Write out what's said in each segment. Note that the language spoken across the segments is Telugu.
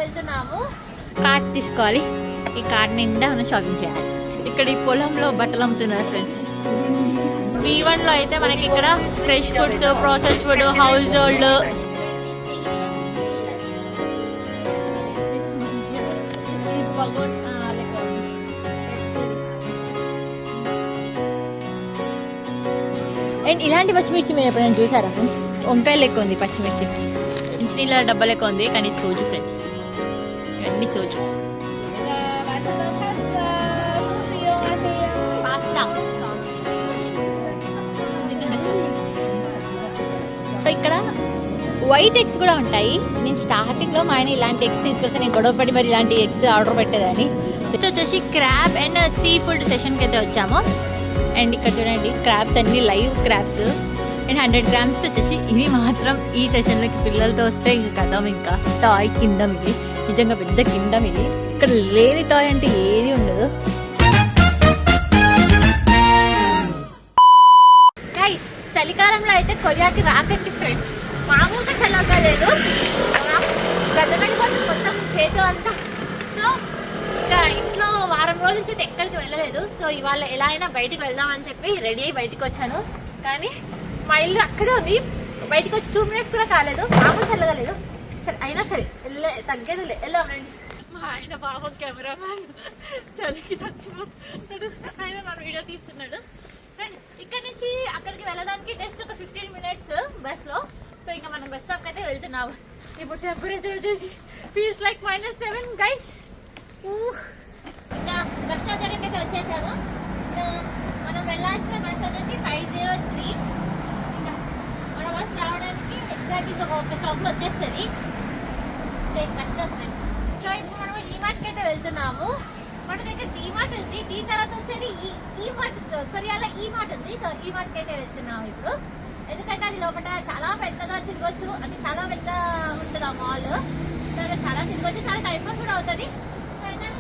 వెళ్తున్నాము. కార్ట్ తీసుకోవాలి. ఈ కార్ట్ నిండా మనం షాపింగ్ చేయాలి. ఇక్కడ ఈ పొలంలో బట్టలు అమ్ముతున్నారు ఫ్రెండ్స్. B1 లో అయితే మనకి ఇక్కడ fresh foods, process food, household, and ఇలాంటి పచ్చిమిర్చి మీరు ఎప్పుడైనా చూసారా ఫ్రెండ్స్? వంకాయలు ఎక్కువ ఉంది, పచ్చిమిర్చి ఇంచునీళ్ళ డబ్బా లెక్క ఉంది, కానీ సోజు ఫ్రెండ్స్, ఇవన్నీ సోజు. ఇక్కడ వైట్ ఎగ్స్ కూడా ఉంటాయి. నేను స్టార్టింగ్లో మా ఆయన ఇలాంటి ఎగ్స్ తీసుకొస్తే నేను గొడవపడి మరి ఇలాంటి ఎగ్స్ ఆర్డర్ పెట్టేదని. ఇట్లా వచ్చేసి క్రాబ్ అండ్ సీ ఫుడ్ సెషన్కి అయితే వచ్చాము. అండ్ ఇక్కడ చూడండి క్రాబ్స్ అన్ని లైవ్ క్రాబ్స్ అండ్ 100 grams వచ్చేసి. ఇది మాత్రం ఈ సెషన్లోకి పిల్లలతో వస్తే ఇంకా కథం, ఇంకా టాయ్ కిండమ్. ఇది నిజంగా పెద్ద కిండమ్. ఇది ఇక్కడ లేని టాయ్ అంటే ఏది ఉండదు. చలికాలంలో అయితే కొరియాకి రాకండి ఫ్రెండ్స్. మామూలుగా చల్లగా లేదు, గడ్డగడిపోతుంది మొత్తం చేతు అంతా. సో ఇంకా ఇంట్లో వారం రోజుల నుంచి అయితే ఎక్కడికి వెళ్ళలేదు. సో ఇవాళ ఎలా అయినా బయటికి వెళ్దామని చెప్పి రెడీ అయ్యి బయటకు వచ్చాను. కానీ మా ఇల్లు అక్కడే ఉంది. బయటకు వచ్చి 2 minutes కూడా కాలేదు. మామూలు చల్లగా లేదు. సరే అయినా సరే తగ్గేది వెళ్ళాం రండి. మా ఆయన పాపం కెమెరామ్యాన్ చలికి చచ్చిపోతున్నాడు. ఆయన నా వీడియో తీస్తున్నాడు. ఇక్కడ నుంచి అక్కడికి వెళ్ళడానికి జస్ట్ ఒక 15 minutes బస్ లో. సో ఇంకా మనం బస్ స్టాప్ అయితే వెళ్తున్నాము. ఇప్పుడు టెంపరేచర్ వచ్చేసి ఫీల్స్ లైక్ -7 గైస్. ఇంకా బస్ స్టాప్ దగ్గరికి అయితే వచ్చేసాము. మనం వెళ్ళాల్సిన బస్ వచ్చేసి 503. ఇంకా మన బస్ రావడానికి ఎగ్జాక్ట్ ఒక స్టాప్ లో వచ్చేస్తుంది బస్ స్టాప్ ఫ్రెండ్స్. సో ఇప్పుడు మనం ఈ మార్ట్కి అయితే వెళ్తున్నాము. మన దగ్గర D-Mart ఉంది. దీని తర్వాత వచ్చేది ఈ మార్ట్, కొరియాలో ఈ మార్ట్ ఉంది. సో ఈ మార్ట్కి అయితే వెళ్తున్నాము ఇప్పుడు. ఎందుకంటే అది లోపల చాలా పెద్దగా తిరగొచ్చు, అంటే చాలా పెద్ద ఉంటుంది ఆ మాల్. చాలా తిరగొచ్చు, చాలా టైం పాస్ కూడా అవుతుంది,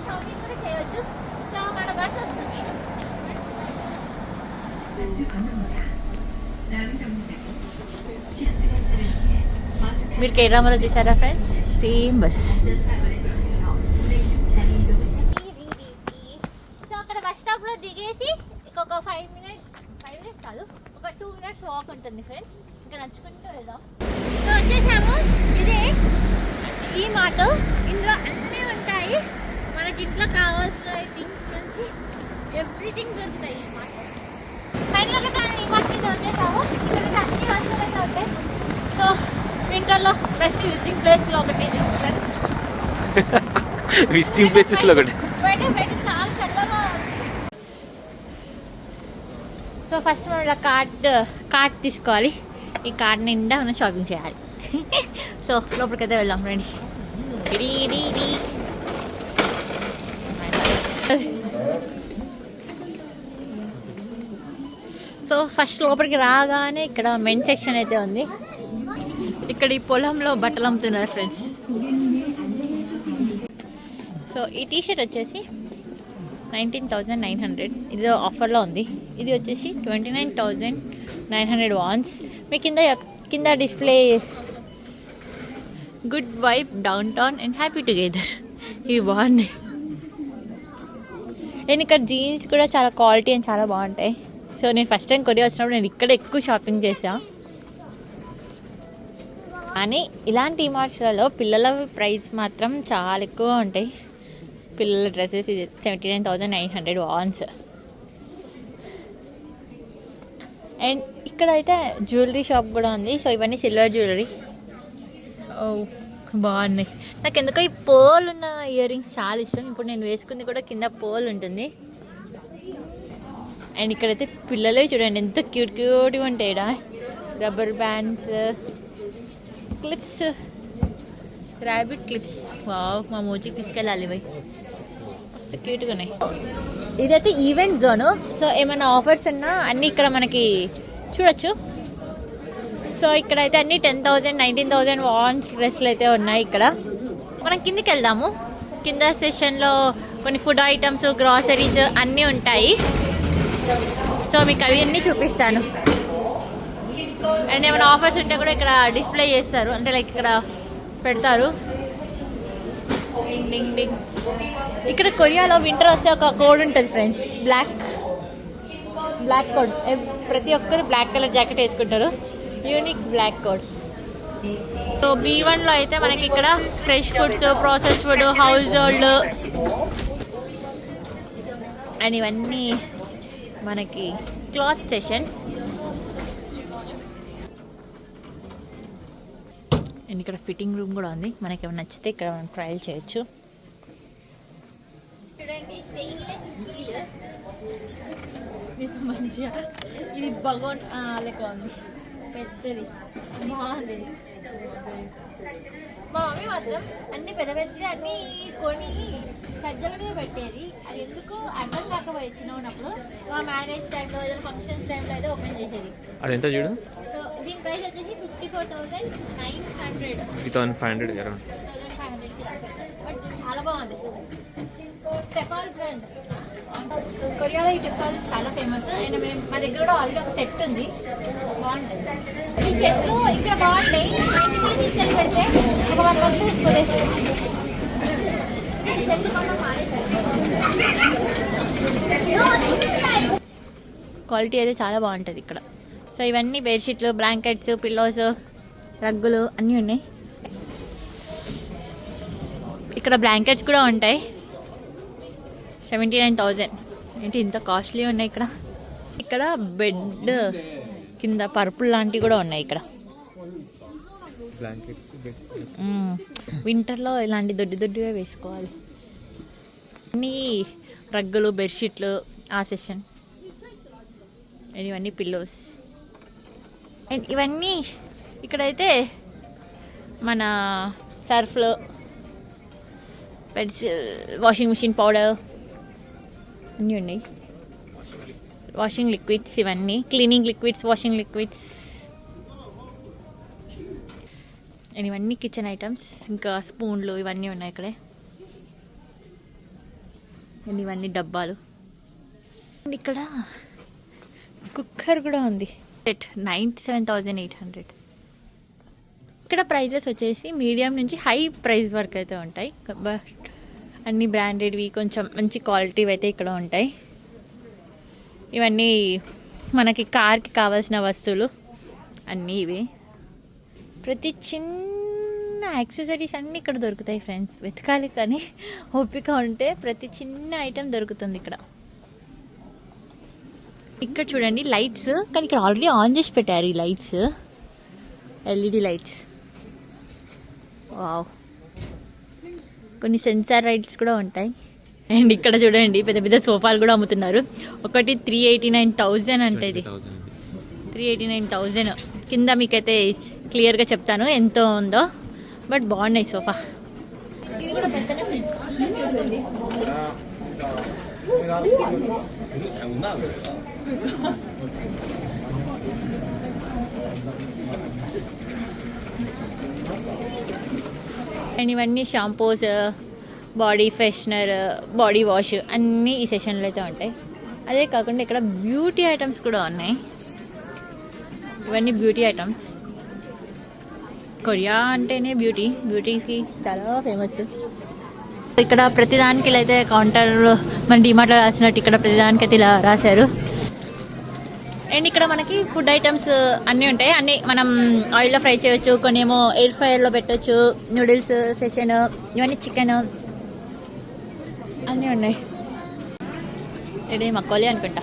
షాపింగ్ కూడా చేయొచ్చు. సో మన బస్ వస్తుంది. మీరు కేరళలో చూసారా ఫ్రెండ్స్? Same bus. దిగేసి ఇంకొక 5 minutes కాదు, ఒక 2 minutes వాక్ ఉంటుంది ఫ్రెండ్స్. ఇంకా నడుచుకుంటూ వెళ్దాం. సో వచ్చేసాము. ఇదే ఈ మార్ట్. ఇందులో అన్నీ ఉంటాయి. మనకి ఇంట్లో కావాల్సిన థింగ్స్ నుంచి ఎవ్రీథింగ్ దొరుకుతాయి ఈ మార్ట్. ఫైనల్గా ఈ మార్ట్ మీద వచ్చేసాము. ఇక్కడ అన్ని వస్తువులు అయితే ఉంటాయి. సో వింటర్లో బెస్ట్ విజిటింగ్ ప్లేస్లో ఒకటి విజిటింగ్ ప్లేసెస్లో ఒకటి. చాలా చల్లగా. సో ఫస్ట్ మనం ఇలా కార్ట్ తీసుకోవాలి. ఈ కార్ట్ నిండా మనం షాపింగ్ చేయాలి. సో లోపలికైతే వెళ్దాం రండి. సో ఫస్ట్ లోపలికి రాగానే ఇక్కడ మెన్ సెక్షన్ అయితే ఉంది. ఇక్కడ ఈ పొలంలో బట్టలు అమ్ముతున్నారు ఫ్రెండ్స్. సో ఈ టీషర్ట్ వచ్చేసి 19,900. ఇది ఆఫర్లో ఉంది. ఇది వచ్చేసి 29,900 wons. మీ కింద display good vibe, down town and happy together. ఇవి బాగున్నాయి. నేను ఇక్కడ జీన్స్ కూడా చాలా క్వాలిటీ అండ్ చాలా బాగుంటాయి. సో నేను ఫస్ట్ టైం కొరియా వచ్చినప్పుడు నేను ఇక్కడ ఎక్కువ షాపింగ్ చేసాను. కానీ ఇలాంటి మార్ట్స్లలో పిల్లల ప్రైస్ మాత్రం చాలా ఎక్కువ ఉంటాయి. పిల్లల డ్రెస్సెస్ ఇది 79,900 wons. అండ్ ఇక్కడ అయితే జ్యువెలరీ షాప్ కూడా ఉంది. సో ఇవన్నీ సిల్వర్ జ్యువెలరీ. ఓ బాగున్నాయి. నాకు ఎందుకో ఈ పోల్ ఉన్న ఇయర్ రింగ్స్ చాలా ఇష్టం. ఇప్పుడు నేను వేసుకుంది కూడా కింద పోల్ ఉంటుంది. అండ్ ఇక్కడైతే పిల్లలే చూడండి ఎంత క్యూట్గా ఉంటాయి. Rubber bands, clips, rabbit clips. Wow, మా మోజీకి తీసుకెళ్ళాలి ఇవి, మస్తు క్యూట్గా ఉన్నాయి. ఇదైతే ఈవెంట్ జోను. సో ఏమైనా ఆఫర్స్ ఉన్నా అన్నీ ఇక్కడ మనకి చూడొచ్చు. సో ఇక్కడైతే అన్ని 10,000, 19,000 wons డ్రెస్లు అయితే ఉన్నాయి. ఇక్కడ మనం కిందికి వెళ్దాము. కింద సెషన్లో కొన్ని ఫుడ్ ఐటమ్స్, గ్రాసరీస్ అన్నీ ఉంటాయి. సో మీకు అవి అన్నీ చూపిస్తాను. అండ్ ఏమైనా ఆఫర్స్ ఉంటే కూడా ఇక్కడ డిస్ప్లే చేస్తారు, అంటే లైక్ ఇక్కడ పెడతారు. డింగ్ డింగ్ డింగ్. ఇక్కడ కొరియాలో వింటర్ వస్తే ఒక కోడ్ ఉంటుంది ఫ్రెండ్స్, బ్లాక్ కోడ్. ప్రతి ఒక్కరు బ్లాక్ కలర్ జాకెట్ వేసుకుంటారు, యూనిక్ బ్లాక్ కోడ్. సో B1లో అయితే మనకి ఇక్కడ fresh foods, process food, household and ఇవన్నీ మనకి క్లాత్ సెషన్. అండ్ ఇక్కడ ఫిట్టింగ్ రూమ్ కూడా ఉంది, మనకి ఏమైనా నచ్చితే ఇక్కడ మనం ట్రయల్ చేయొచ్చు. మంచిగా ఇది బగోన్ లెక్క ఉంది, పెద్దది బాగుంది. మా మమ్మీ మాత్రం అన్ని పెద్ద పెద్ద అన్ని కొని సజ్జల మీద పెట్టేది. అది ఎందుకు అర్థం కాకపోయి చిన్న ఉన్నప్పుడు మా మ్యారేజ్ టైంలో ఏదైనా ఫంక్షన్స్ టైంలో అయితే ఓపెన్ చేసేది. అది ఎంత చూడు? సో దీని ప్రైస్ వచ్చేసి 54,900. 3,500 బట్ చాలా బాగుంది. టెఫాల్ బ్రాండ్, కొరియాలో ఈ టెఫాల్ చాలా ఫేమస్. అండ్ మేము మా దగ్గర కూడా ఆల్రెడీ ఒక సెట్ ఉంది, బాగుంటుంది. ఈ చెట్లు ఇక్కడ బాగుంటాయి, మా ఇంటికి కూడా తీసుకెళ్ళి పెడితే ఒక 1 month తీసుకోలేదు. క్వాలిటీ అయితే చాలా బాగుంటుంది ఇక్కడ. సో ఇవన్నీ బెడ్షీట్లు, బ్లాంకెట్స్, పిల్లోస్, రగ్గులు అన్నీ ఉన్నాయి. ఇక్కడ బ్లాంకెట్స్ కూడా ఉంటాయి. 79,000. ఏంటి ఇంత కాస్ట్లీ ఉన్నాయి ఇక్కడ. ఇక్కడ బెడ్ కింద పరుపులు లాంటివి కూడా ఉన్నాయి ఇక్కడ. వింటర్లో ఇలాంటి దొడ్డిగా వేసుకోవాలి. అన్నీ రగ్గులు, బెడ్షీట్లు, ఆ సెషన్. అండ్ ఇవన్నీ పిల్లోస్. అండ్ ఇవన్నీ ఇక్కడైతే మన సర్ఫ్లు, వాషింగ్ మిషన్ పౌడర్ అన్నీ ఉన్నాయి. వాషింగ్ లిక్విడ్స్, ఇవన్నీ cleaning liquids, washing liquids. And ఇవన్నీ కిచెన్ ఐటమ్స్, ఇంకా స్పూన్లు ఇవన్నీ ఉన్నాయి ఇక్కడే. అండ్ ఇవన్నీ డబ్బాలు. అండ్ ఇక్కడ కుక్కర్ కూడా ఉంది. 97,800. ఇక్కడ ప్రైజెస్ వచ్చేసి మీడియం నుంచి హై ప్రైస్ వరకు అయితే ఉంటాయి. బట్ అన్ని బ్రాండెడ్వి, కొంచెం మంచి క్వాలిటీవి అయితే ఇక్కడ ఉంటాయి. ఇవన్నీ మనకి కార్కి కావాల్సిన వస్తువులు అన్నీ ఇవి. ప్రతి చిన్న యాక్సెసరీస్ అన్నీ ఇక్కడ దొరుకుతాయి ఫ్రెండ్స్. వెతకాలి కానీ ఓపిక ఉంటే ప్రతి చిన్న ఐటెం దొరుకుతుంది ఇక్కడ. ఇక్కడ చూడండి లైట్స్, కానీ ఇక్కడ ఆల్రెడీ ఆన్ చేసి పెట్టారు ఈ లైట్స్, ఎల్ఈడి లైట్స్. వావ్, కొన్ని సెన్సార్ లైట్స్ కూడా ఉంటాయి. అండ్ ఇక్కడ చూడండి పెద్ద పెద్ద సోఫాలు కూడా అమ్ముతున్నారు. ఒకటి 389,000 అంటే, ఇది 389,000. కింద మీకైతే క్లియర్గా చెప్తాను ఎంతో ఉందో, బట్ బాగున్నాయి సోఫా. ఇది కూడా పెద్దనే. అండ్ ఇవన్నీ shampoos, body freshener, body wash అన్నీ ఈ సెషన్లో అయితే ఉంటాయి. అదే కాకుండా ఇక్కడ బ్యూటీ ఐటమ్స్ కూడా ఉన్నాయి. ఇవన్నీ బ్యూటీ ఐటమ్స్. కొరియా అంటేనే బ్యూటీకి చాలా ఫేమస్. ఇక్కడ ప్రతిదానికి ఇలా అయితే కౌంటర్, మన డిమార్ట్లో రాసినట్టు ఇక్కడ ప్రతిదానికి అయితే ఇలా రాశారు. అండ్ ఇక్కడ మనకి ఫుడ్ ఐటమ్స్ అన్నీ ఉంటాయి. అన్నీ మనం ఆయిల్లో ఫ్రై చేయొచ్చు, కొన్ని ఏమో ఎయిర్ ఫ్రైయర్లో పెట్టచ్చు. నూడిల్స్ సెషన్, ఇవన్నీ చికెన్ అన్నీ ఉన్నాయి. ఇదే మక్కోలి అనుకుంటా.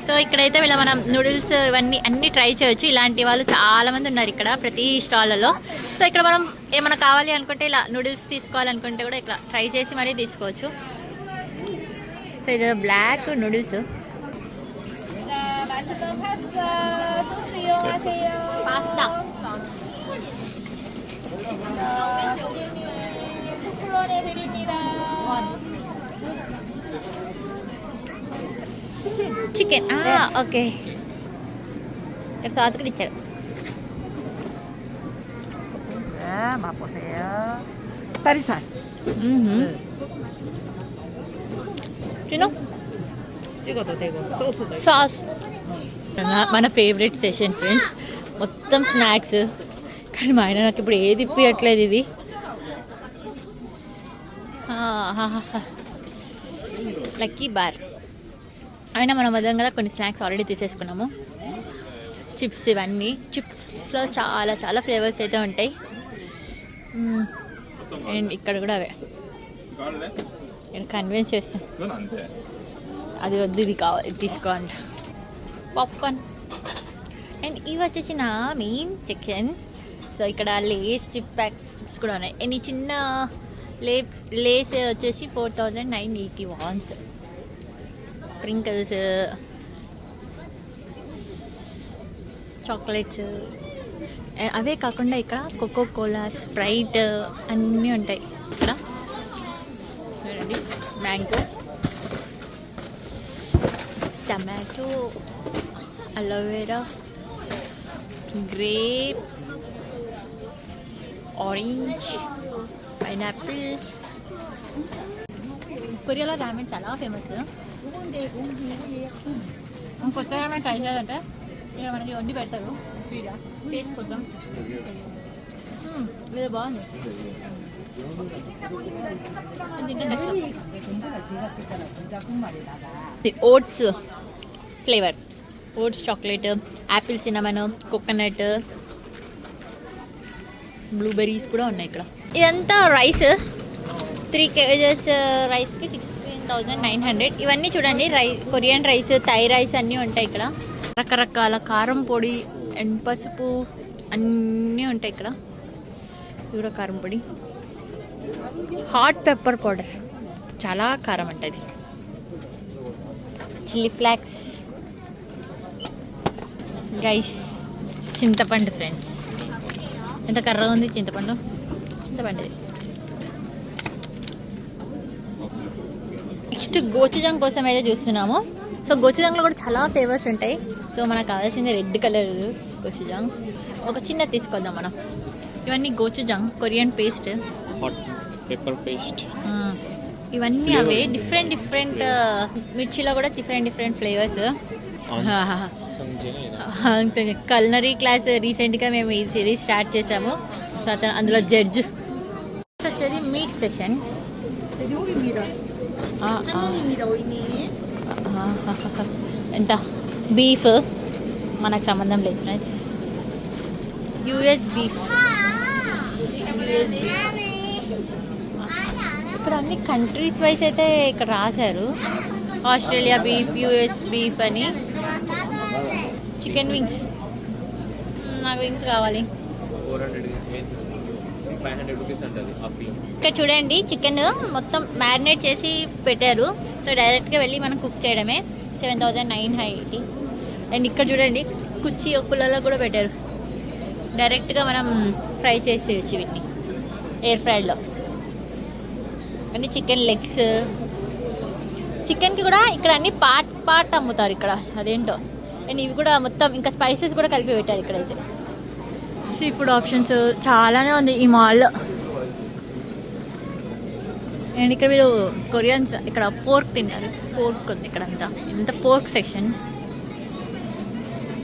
సో ఇక్కడైతే వీళ్ళ మనం నూడిల్స్ ఇవన్నీ అన్నీ ట్రై చేయొచ్చు. ఇలాంటి వాళ్ళు చాలా మంది ఉన్నారు ఇక్కడ ప్రతి స్టాల్లలో. సో ఇక్కడ మనం ఏమైనా కావాలి అనుకుంటే ఇలా నూడిల్స్ తీసుకోవాలనుకుంటే కూడా ఇట్లా ట్రై చేసి మరీ తీసుకోవచ్చు. సో ఇది black noodles. Pasta chicken. Okay, ఇక్కడ సాస్ కూడా ఇచ్చారు. సాస్. మన ఫేవరెట్ సెషన్ ఫ్రెండ్స్, మొత్తం స్నాక్స్. కానీ మా ఆయన నాకు ఇప్పుడు ఏది ఇప్పియట్లేదు. ఇది లక్కీ బార్. అయినా మనం వద్దాం కదా, కొన్ని స్నాక్స్ ఆల్రెడీ తీసేసుకున్నాము. చిప్స్, ఇవన్నీ చిప్స్లో చాలా చాలా ఫ్లేవర్స్ అయితే ఉంటాయి. అండ్ ఇక్కడ కూడా అవే నేను కన్విన్స్ చేస్తాం, అది వద్దు ఇది కావాలి, ఇది తీసుకోండి. పాప్కార్న్. అండ్ ఇవి వచ్చేసి నా మెయిన్ సెక్షన్. సో ఇక్కడ లేస్ చిప్స్ కూడా ఉన్నాయి. అండ్ ఈ చిన్న లేస్ వచ్చేసి 4980 స్ప్రింకిల్స్, చాక్లెట్స్. అవే కాకుండా ఇక్కడ కోకో కోలా, స్ప్రైట్ అన్నీ ఉంటాయి ఇక్కడ. చూడండి, mango, tomato, aloe vera, grape, orange, pineapple. కొరియాలో రామెన్ చాలా ఫేమస్. కొత్త రామెన్ ట్రై చేయాలంటే ఇక్కడ మనకి వండి పెడతారు ఫ్రీగా టేస్ట్ కోసం. లేదా బాగుంది. Oats flavour, oats chocolate, apple cinnamon, coconut, blueberries కూడా ఉన్నాయి ఇక్కడ. ఇదంతా రైస్, 3 kgs రైస్కి 16,900. ఇవన్నీ చూడండి, కొరియన్ రైస్, థై రైస్ అన్నీ ఉంటాయి ఇక్కడ. రకరకాల కారం పొడి అండ్ పసుపు అన్నీ ఉంటాయి ఇక్కడ. ఇది కూడా కారం పొడి. హాట్ పెప్పర్ పౌడర్, చాలా కారం ఉంటుంది. Chilli flax. గైస్, చింతపండు ఫ్రెండ్స్, ఎంత కర్రగా ఉంది చింతపండు. చింతపండుది. నెక్స్ట్ గోచుజాంగ్ కోసం అయితే చూస్తున్నాము. సో గోచుజాంగ్లో కూడా చాలా ఫ్లేవర్స్ ఉంటాయి. సో మనకు కావాల్సింది రెడ్ కలర్ గోచుజాంగ్. ఒక చిన్న తీసుకొద్దాం మనం. ఇవన్నీ gochujang, Korean paste, hot pepper paste. ఇవన్నీ అవే డిఫరెంట్ మిర్చిలో కూడా డిఫరెంట్ ఫ్లేవర్స్. కల్నరీ క్లాస్ రీసెంట్గా మేము ఈ సిరీస్ స్టార్ట్ చేసాము. సో అందులో జడ్జ్ వచ్చేది మీట్ సెషన్. ఎంత బీఫ్ మనకు సంబంధం లేదు ఫ్రెండ్స్. US beef. ఇక్కడ అన్ని కంట్రీస్ వైజ్ అయితే ఇక్కడ రాశారు. ఆస్ట్రేలియా బీఫ్, యూఎస్ బీఫ్ అని. చికెన్ వింగ్స్, నాకు వింగ్స్ కావాలి. 500 రూపీస్ ఉంటుంది హాఫ్ కిలో. ఇక్కడ చూడండి, చికెన్ మొత్తం మ్యారినేట్ చేసి పెట్టారు. సో డైరెక్ట్గా వెళ్ళి మనం కుక్ చేయడమే. 7,980. అండ్ ఇక్కడ చూడండి, కుర్చీ పుల్లలో కూడా పెట్టారు. డైరెక్ట్గా మనం ఫ్రై చేసేయచ్చు వీటిని ఎయిర్ ఫ్రైడ్లో. అన్ని చికెన్ లెగ్స్. చికెన్కి కూడా ఇక్కడ అన్ని పార్ట్ అమ్ముతారు ఇక్కడ, అదేంటో. అండ్ ఇవి కూడా మొత్తం ఇంకా స్పైసెస్ కూడా కలిపి పెట్టారు ఇక్కడైతే. సీ ఫుడ్ ఆప్షన్స్ చాలానే ఉంది ఈ మాల్లో. అండ్ ఇక్కడ వీళ్ళు కొరియన్స్ ఇక్కడ పోర్క్ తింటారు. పోర్క్ ఉంది ఇక్కడ అంతా, ఇంత పోర్క్ సెక్షన్.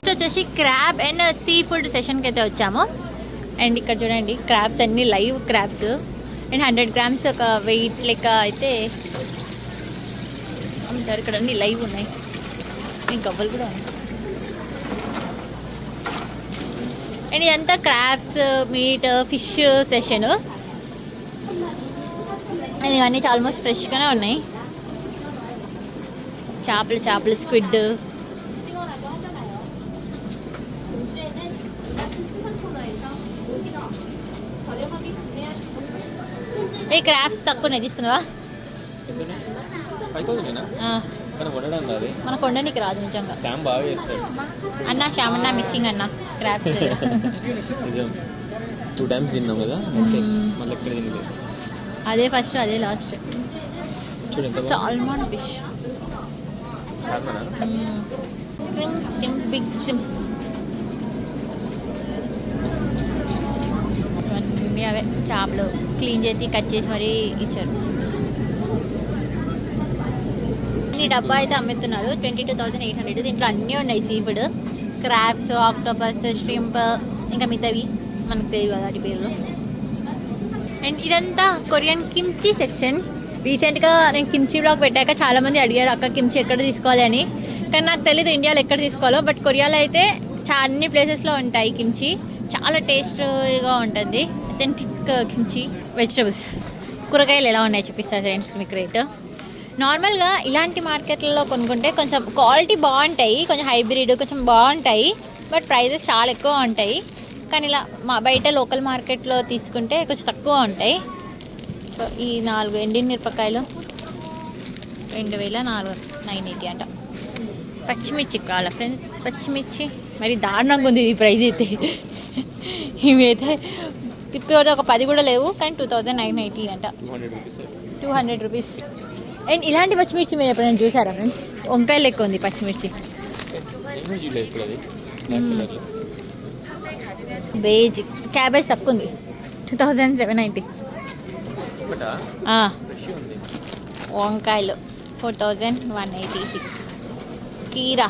వచ్చేసి క్రాబ్ అండ్ సీ ఫుడ్ సెషన్కి అయితే వచ్చాము. అండ్ ఇక్కడ చూడండి, క్రాబ్స్ అన్ని లైవ్ క్రాబ్స్. అండ్ 100 grams ఒక వెయిట్ లెక్క అయితే అమ్ముతారు. ఇక్కడ అన్ని లైవ్ ఉన్నాయి. అండ్ గవ్వలు కూడా ఉన్నాయి. అండ్ ఇదంతా crabs, meet, fish session. And ఇవన్నీ ఆల్మోస్ట్ ఫ్రెష్గానే ఉన్నాయి. చేపలు, స్క్విడ్. ఏ క్రాబ్స్ తక్కువ ఉన్నాయి, తీసుకుందావా? 5,000 మనకు వండడానికి రాదు నిజంగా. శ్యామ్ బాగా చేస్తాడు అన్న. శ్యామ్ అన్న మిస్సింగ్ అన్న క్రాబ్స్. నిజం, 2 times తిన్నాం కదా, మళ్ళీ ఎక్కడ తినలేదు. అదే ఫస్ట్, అదే లాస్ట్. చూడండి, సాల్మన్ ఫిష్, బిగ్ స్ట్రిమ్స్. ఇవన్నీ అవే చేపలు క్లీన్ చేసి కట్ చేసి మరీ ఇచ్చారు. ఈ డబ్బా అయితే అమ్ముతున్నారు 22,800. దీంట్లో అన్నీ ఉన్నాయి. Sea food, crabs, octopus, shrimp, ఇంకా మిగతావి మనకు తెలియదు కదా వాటి పేర్లు. అండ్ ఇదంతా కొరియన్ కిమ్చి సెక్షన్. రీసెంట్గా నేను కిమ్చీ బ్లాగ్ పెట్టాక చాలామంది అడిగారు అక్క కిమ్చీ ఎక్కడ తీసుకోవాలి అని. కానీ నాకు తెలియదు ఇండియాలో ఎక్కడ తీసుకోవాలో. బట్ కొరియాలో అయితే అన్ని ప్లేసెస్లో ఉంటాయి కిమ్చీ. చాలా టేస్ట్గా ఉంటుంది. Authentic kimchi. వెజిటబుల్స్ కూరగాయలు ఎలా ఉన్నాయో చూపిస్తాను ఫ్రెండ్స్ మీకు రేట్. నార్మల్గా ఇలాంటి మార్కెట్లలో కొనుక్కుంటే కొంచెం క్వాలిటీ బాగుంటాయి, కొంచెం హైబ్రిడ్ కొంచెం బాగుంటాయి. బట్ ప్రైజెస్ చాలా ఎక్కువ ఉంటాయి. కానీ ఇలా బయట లోకల్ మార్కెట్లో తీసుకుంటే కొంచెం తక్కువ ఉంటాయి. సో ఈ 4 ఎండిన మిరపకాయలు 2480 అంట. పచ్చిమిర్చి కావాలా ఫ్రెండ్స్? పచ్చిమిర్చి మరి దారుణంగా ఉంది ఈ ప్రైజ్ అయితే. ఇవైతే తిప్పి ఒక 10 కూడా లేవు, కానీ 2980 అంట. 200 రూపీస్. అండ్ ఇలాంటి పచ్చిమిర్చి మీరు ఎప్పుడైనా చూసారా ఫ్రెండ్స్? వంకాయలు ఎక్కువ ఉంది పచ్చిమిర్చి. బేజ్ క్యాబేజ్ తక్కువ ఉంది, 2790. వంకాయలు 4186. కీరా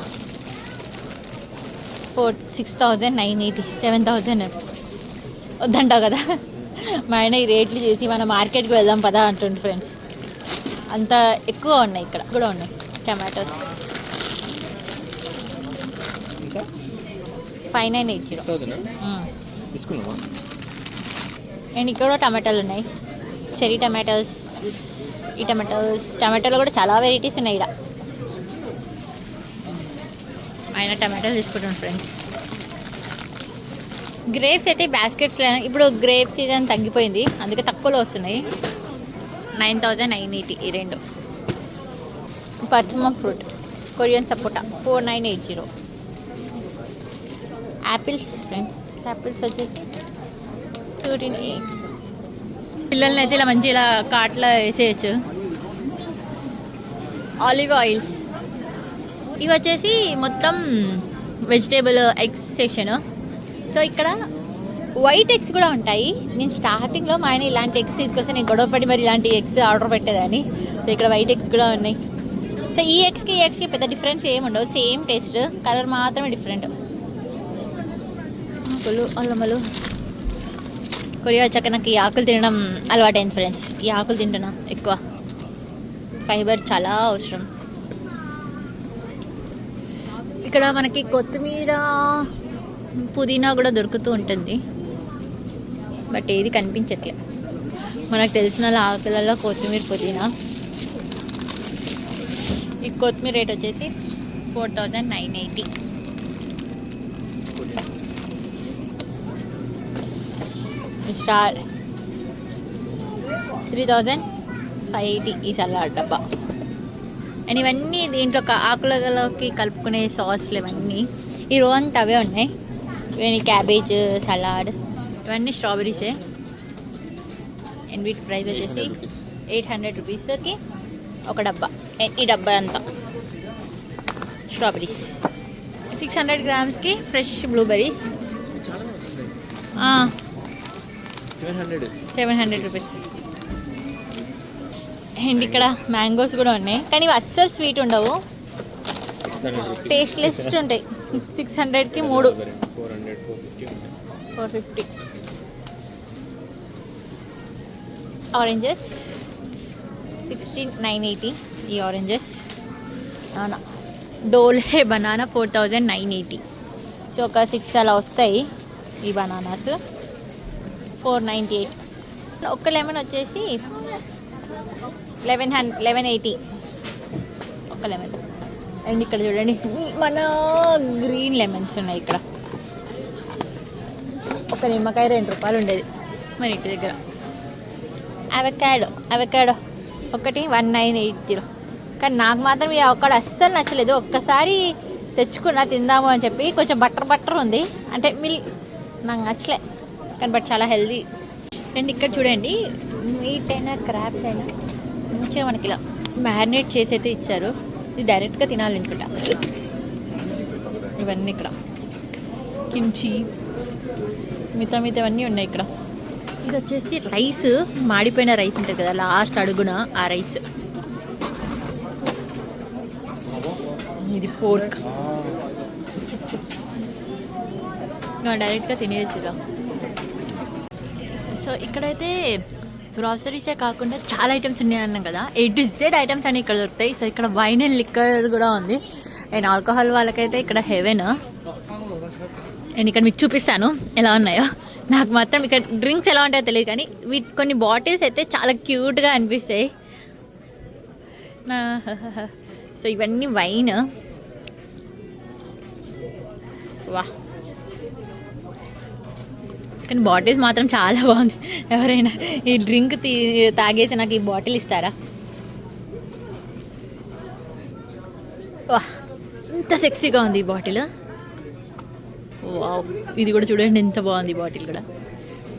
6980. 7000 వద్దంటావు కదా. మా ఆయన ఈ రేట్లు చూసి మన మార్కెట్కి వెళ్దాం పదా అంటుండే ఫ్రెండ్స్. అంత ఎక్కువ ఉన్నాయి. ఇక్కడ కూడా ఉన్నాయి టమాటోస్ 5980. అండ్ ఇక్కడ కూడా టమాటాలు ఉన్నాయి. Cherry tomatoes. ఈ టమాటోలో కూడా చాలా వెరైటీస్ ఉన్నాయి. ఇక్కడ ఆయన టమాటాలు తీసుకుంటాను ఫ్రెండ్స్. గ్రేప్స్ అయితే బాస్కెట్స్లో ఇప్పుడు గ్రేప్ సీజన్ తగ్గిపోయింది, అందుకే తక్కువలో వస్తున్నాయి. 9980 ఈ రెండు. పర్సిమమ్ ఫ్రూట్ కొరియన్ సపోటా 4980. యాపిల్స్ ఫ్రెండ్స్, యాపిల్స్ వచ్చేసి 1380. పిల్లల్ని అయితే ఇలా మంచి ఇలా కార్ట్లో వేసేయచ్చు. Olive oil. ఇవి వచ్చేసి మొత్తం వెజిటేబుల్ ఎగ్స్ సెక్షన్. సో ఇక్కడ వైట్ ఎగ్స్ కూడా ఉంటాయి. నేను స్టార్టింగ్లో మా ఆయన ఇలాంటి ఎగ్స్ తీసుకొస్తే నేను గొడవపడి మరి ఇలాంటి ఎగ్స్ ఆర్డర్ పెట్టేదాన్ని. సో ఇక్కడ వైట్ ఎగ్స్ కూడా ఉన్నాయి. సో ఈ ఎగ్స్కి పెద్ద డిఫరెన్స్ ఏమి ఉండవు, సేమ్ టేస్ట్, కలర్ మాత్రమే డిఫరెంట్. అల్లమలు. కొరియా వచ్చాక నాకు ఈ ఆకులు తినడం అలవాటైంది ఫ్రెండ్స్. ఈ ఆకులు తింటున్నా ఎక్కువ, ఫైబర్ చాలా అవసరం. ఇక్కడ మనకి కొత్తిమీర పుదీనా కూడా దొరుకుతూ ఉంటుంది, బట్ ఏది కనిపించట్లే. మనకు తెలిసిన ఆకులలో కొత్తిమీర పుదీనా. ఈ కొత్తిమీర రేట్ వచ్చేసి 4980. స్టార్ 3580 ఈ సలాడ్ డబ్బా. అండ్ ఇవన్నీ దీంట్లో ఆకులలోకి కలుపుకునే సాస్లు ఇవన్నీ. ఈ రో అంతా అవే ఉన్నాయి. ఇవన్నీ క్యాబేజ్ సలాడ్, ఇవన్నీ స్ట్రాబెరీసే. అండ్ వీటి ప్రైస్ వచ్చేసి 800 రూపీస్కి ఒక డబ్బా. ఈ డబ్బా అంతా స్ట్రాబెరీస్. 600 గ్రామ్స్కి ఫ్రెష్ బ్లూబెర్రీస్ 700 రూపీస్. అండ్ ఇక్కడ మ్యాంగోస్ కూడా ఉన్నాయి, కానీ ఇవి అస్సలు స్వీట్ ఉండవు, టేస్ట్లెస్ ఉంటాయి. 600కి 3. 450. ఆరెంజెస్ 16980 ఈ ఆరెంజెస్. అవునా. డోలే బనానా 4980. సో ఒక 6 అలా వస్తాయి ఈ బనానాస్. 498. ఒక్క లెమన్ వచ్చేసి 1180 ఒక లెమన్. అండ్ ఇక్కడ చూడండి మన గ్రీన్ లెమన్స్ ఉన్నాయి. ఇక్కడ ఒక నిమ్మకాయ 2 రూపాయలు ఉండేది మన ఇంటి దగ్గర. అవకాడో ఒకటి 1980. కానీ నాకు మాత్రం ఈ అవకాడో అస్సలు నచ్చలేదు. ఒక్కసారి తెచ్చుకున్నా తిందాము అని చెప్పి, కొంచెం బట్టర్ ఉంది, అంటే నాకు నచ్చలే, కానీ బట్ చాలా హెల్దీ. అండ్ ఇక్కడ చూడండి మీట్ అయినా క్రాబ్స్ అయినా మంచిగా మనకి ఇలా మ్యారినేట్ చేసి అయితే ఇచ్చారు. ఇది డైరెక్ట్గా తినాలనుకుంటా. ఇవన్నీ ఇక్కడ కిమ్చి మిగతా ఇవన్నీ ఉన్నాయి ఇక్కడ. ఇది వచ్చేసి రైస్, మాడిపోయిన రైస్ ఉంటుంది కదా లాస్ట్ అడుగున, ఆ రైస్. ఇది పోర్క్, డైరెక్ట్గా తినేయచ్చు ఇలా. సో ఇక్కడైతే గ్రాసరీసే కాకుండా చాలా ఐటమ్స్ ఉన్నాయన్నాం కదా, A to Z ఐటమ్స్ అని ఇక్కడ దొరుకుతాయి. సో ఇక్కడ వైన్ అండ్ లిక్కర్ కూడా ఉంది. అండ్ ఆల్కహాల్ వాళ్ళకైతే ఇక్కడ హెవెన్. నేను ఇక్కడ మీకు చూపిస్తాను ఎలా ఉన్నాయో. నాకు మాత్రం ఇక్కడ డ్రింక్స్ ఎలా ఉంటాయో తెలియదు, కానీ కొన్ని బాటిల్స్ అయితే చాలా క్యూట్గా అనిపిస్తాయి. సో ఇవన్నీ వైన్. వా, కానీ బాటిల్స్ మాత్రం చాలా బాగుంది. ఎవరైనా ఈ డ్రింక్ తాగేసి నాకు ఈ బాటిల్ ఇస్తారా? వా, ఇంత సెక్సీగా ఉంది ఈ బాటిల్. వావ్, ఇది కూడా చూడండి ఎంత బాగుంది ఈ బాటిల్ కూడా.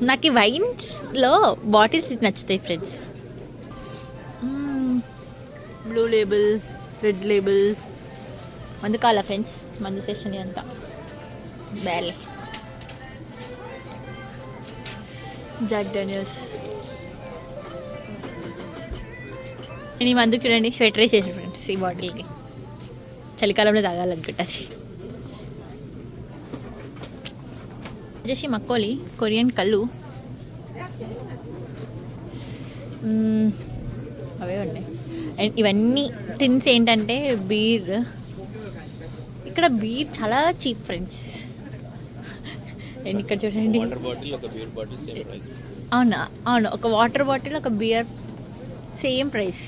నాకు ఈ వైన్స్లో బాటిల్స్ నచ్చుతాయి friends. Blue label, red label. మందు కావాలా ఫ్రెండ్స్? మందు సెషన్ అంతా బ్యాలే. Jack Daniels. నేను ఈ మందుకు చూడండి స్వెటర్ వేసేసాను ఫ్రెండ్స్. ఈ బాటిల్కి చలికాలంలో తాగాలనుకుంటుంది. వచ్చేసి మక్కోలి కొరియన్ కళ్ళు అవే ఉన్నాయి. అండ్ ఇవన్నీ టిన్స్ ఏంటంటే బీర్. ఇక్కడ బీర్ చాలా చీప్ ఫ్రెండ్స్. అండ్ ఇక్కడ చూడండి, అవునా? అవును, ఒక వాటర్ బాటిల్ ఒక బియర్ సేమ్ ప్రైస్.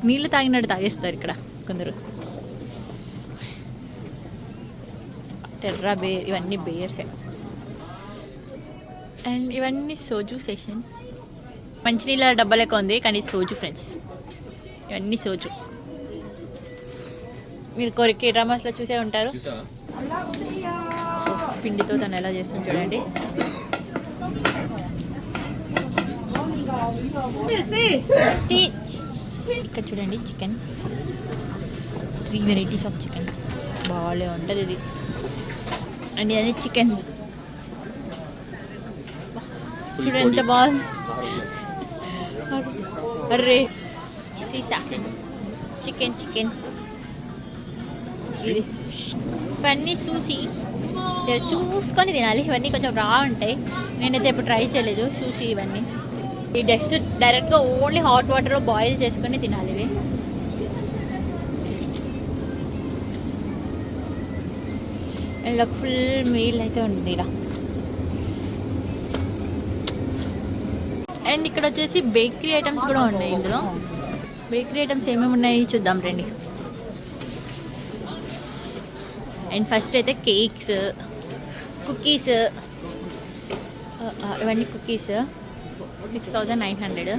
నీళ్ళు తాగినట్టు తాగేస్తారు ఇక్కడ కొందరు. టెర్రా బేర్, ఇవన్నీ బేర్సే. అండ్ ఇవన్నీ సోజు సెషన్. మంచినీళ్ళ డబ్బా లెక్క ఉంది కానీ సోజు ఫ్రెండ్స్. ఇవన్నీ సోజు. మీరు కొరికి డ్రామాస్లో చూసే ఉంటారు. పిండితో తను ఎలా చేస్తుంది చూడండి. ఇక్కడ చూడండి చికెన్, 3 వెరైటీస్ ఆఫ్ చికెన్. బాగాలే ఉంటుంది ఇది. అండ్ ఇదన్నీ చికెన్ చూడండి ఎంత బాగుంది. అర్రే తీసా చికెన్ చికెన్. ఇది ఇవన్నీ సూషి. చూసుకొని తినాలి. ఇవన్నీ కొంచెం రా ఉంటాయి. నేనైతే ఎప్పుడు ట్రై చేయలేదు సూషి ఇవన్నీ. ఈ డైరెక్ట్గా ఓన్లీ హాట్ వాటర్లో బాయిల్ చేసుకొని తినాలి ఇవి. ఇలా ఫుల్ మీల్ అయితే ఉంటుంది ఇలా. అండ్ ఇక్కడ వచ్చేసి బేకరీ ఐటమ్స్ కూడా ఉన్నాయి. ఇందులో బేకరీ ఐటమ్స్ ఏమేమి ఉన్నాయి చూద్దాం రండి. అండ్ ఫస్ట్ అయితే కేక్స్, కుకీస్. ఇవన్నీ కుకీస్ 6900.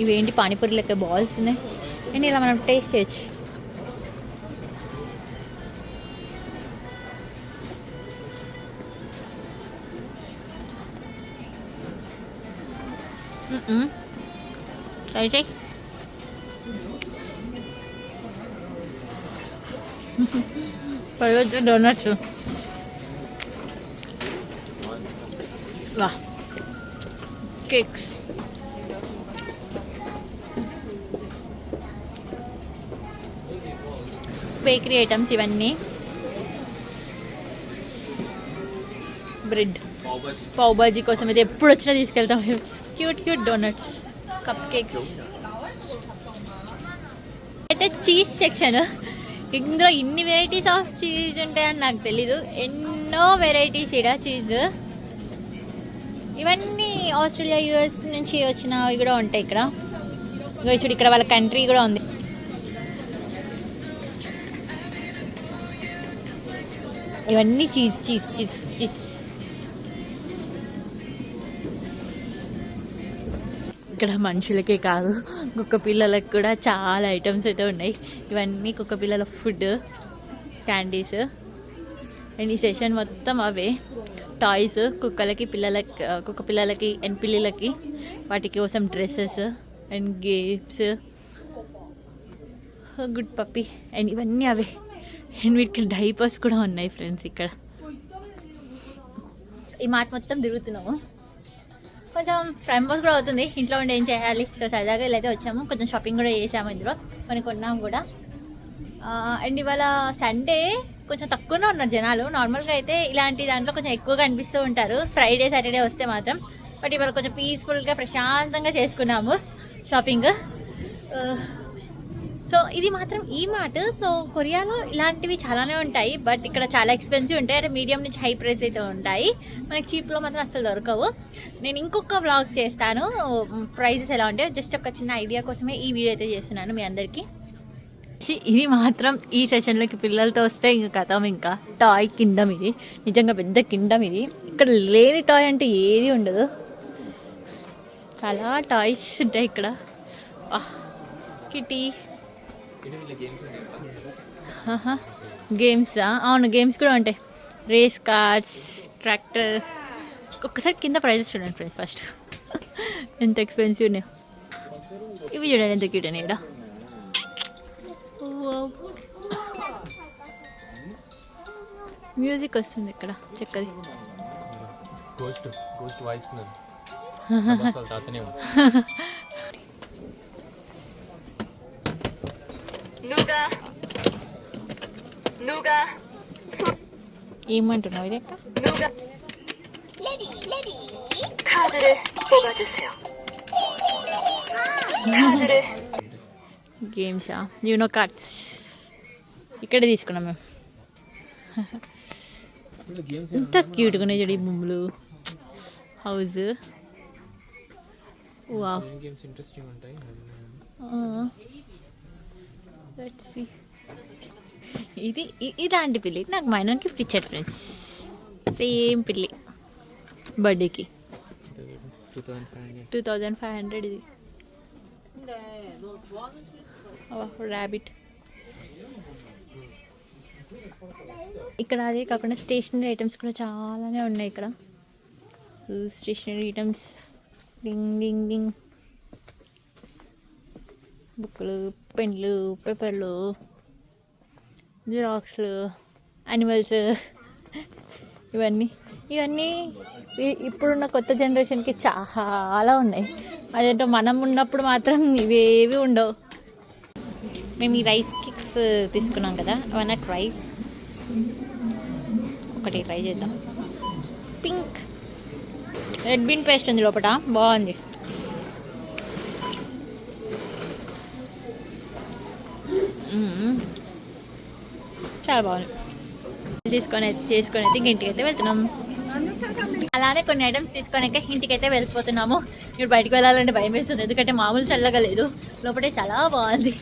ఇవేంటి పానీపూరి లెక్క బాల్స్ ఉన్నాయి. అండ్ ఇలా మనం టేస్ట్ చేయొచ్చు. ట్రై చేయి. పైవచ్చి డోనట్స్. వా, కేక్స్. బేకరీ ఐటమ్స్ ఇవన్నీ. బ్రెడ్, పావ్ బాజీ కోసం అయితే ఎప్పుడు వచ్చినా తీసుకెళ్తాం. Cute cute donuts, cup cakes. అయితే చీజ్ సెక్షన్. ఇందులో ఇన్ని వెరైటీస్ ఆఫ్ చీజ్ ఉంటాయని నాకు తెలీదు. ఎన్నో వెరైటీస్ ఇక్కడ చీజ్. ఇవన్నీ ఆస్ట్రేలియా, US నుంచి వచ్చినవి కూడా ఉంటాయి ఇక్కడ. చూడు ఇక్కడ వాళ్ళ కంట్రీ కూడా ఉంది. ఇవన్నీ చీజ్ చీజ్ చీజ్ చీజ్. ఇక్కడ మనుషులకే కాదు కుక్క పిల్లలకు కూడా చాలా ఐటమ్స్ అయితే ఉన్నాయి. ఇవన్నీ కుక్క పిల్లల ఫుడ్, క్యాండీస్. అండ్ ఈ సెషన్ మొత్తం అవే టాయ్స్. కుక్కలకి, పిల్లలకి, కుక్క పిల్లలకి అండ్ పిల్లలకి వాటి కోసం dresses and games. Good puppy. And ఇవన్నీ అవే. అండ్ వీటికి డైపర్స్ కూడా ఉన్నాయి ఫ్రెండ్స్. ఇక్కడ ఈ మాట మొత్తం తిరుగుతున్నాము. కొంచెం టైం పాస్ కూడా అవుతుంది. ఇంట్లో ఉండి ఏం చేయాలి. సో సరదాగా ఇలా అయితే వచ్చాము. కొంచెం షాపింగ్ కూడా చేసాము. ఇందులో కొన్ని కొన్నాము కూడా. అండ్ ఇవాళ సండే కొంచెం తక్కువనే ఉన్నారు జనాలు. నార్మల్గా అయితే ఇలాంటి దాంట్లో కొంచెం ఎక్కువగా అనిపిస్తూ ఉంటారు ఫ్రైడే, సాటర్డే వస్తే మాత్రం. బట్ ఇవాళ కొంచెం పీస్ఫుల్గా ప్రశాంతంగా చేసుకున్నాము షాపింగ్. సో ఇది మాత్రం ఈ మాట. సో కొరియాలో ఇలాంటివి చాలానే ఉంటాయి, బట్ ఇక్కడ చాలా ఎక్స్పెన్సివ్ ఉంటాయి. అంటే మీడియం నుంచి హై ప్రైస్ అయితే ఉంటాయి, మనకి చీప్లో మాత్రం అసలు దొరకవు. నేను ఇంకొక వ్లాగ్ చేస్తాను ప్రైజెస్ ఎలా ఉంటాయి. జస్ట్ ఒక చిన్న ఐడియా కోసమే ఈ వీడియో అయితే చేస్తున్నాను మీ అందరికీ. ఇది మాత్రం ఈ సెషన్లోకి పిల్లలతో వస్తే ఇంకా కథం, ఇంకా టాయ్ కిండమ్. ఇది నిజంగా పెద్ద కిండమ్. ఇది ఇక్కడ లేని టాయ్ అంటే ఏది ఉండదు, చాలా టాయ్స్ ఉంటాయి ఇక్కడ. కిటీ గేమ్స్, అవును గేమ్స్ కూడా ఉంటాయి. Race cars, tractor. ఒక్కసారి కింద ప్రైజెస్ చూడండి ఫ్రెండ్స్ ఫస్ట్, ఎంత ఎక్స్పెన్సివ్ ఉన్నాయో. ఇవి చూడండి ఎంత క్యూట్ అని. ఇక్కడ మ్యూజిక్ వస్తుంది ఇక్కడ చక్కది. ఏమంటున్నావు ఇది? గేమ్సా? యూనో కార్డ్స్ ఇక్కడే తీసుకున్నాం మేము. ఎంత క్యూట్గా ఉన్నాయి చూడు ఈ బొమ్మలు. House wow. ఇది ఇలాంటి పిల్లి నాకు మా ఆయన గిఫ్ట్ ఇచ్చాడు ఫ్రెండ్స్. సేమ్ పిల్లి బర్త్డేకి 2500. ఇది ర్యాబిట్. ఇక్కడ అదే కాకుండా స్టేషనరీ ఐటమ్స్ కూడా చాలానే ఉన్నాయి ఇక్కడ. స్టేషనరీ ఐటమ్స్ డింగ్ డింగ్ డింగ్, బుక్లు, పెన్లు, పేపర్లు, జిరాక్స్లు, యానిమల్స్. ఇవన్నీ ఇప్పుడున్న కొత్త జనరేషన్కి చాలా ఉన్నాయి. అదేంటో మనం ఉన్నప్పుడు మాత్రం ఇవేవి ఉండవు. మేము ఈ రైస్ కేక్స్ తీసుకున్నాం కదా, అవన్నీ ట్రై చేద్దాం. పింక్ రెడ్ బీన్ పేస్ట్ ఉంది లోపల, బాగుంది. చాలా బాగుంది. చేసుకొని అయితే ఇంటికి అయితే వెళ్తున్నాం. అలానే కొన్ని ఐటమ్స్ తీసుకొని ఇంటికి అయితే వెళ్ళిపోతున్నాము. ఇప్పుడు బయటకు వెళ్ళాలంటే భయం వేస్తుంది, ఎందుకంటే మామూలు చల్లగా లేదు, లోపలే చాలా బాగుంది.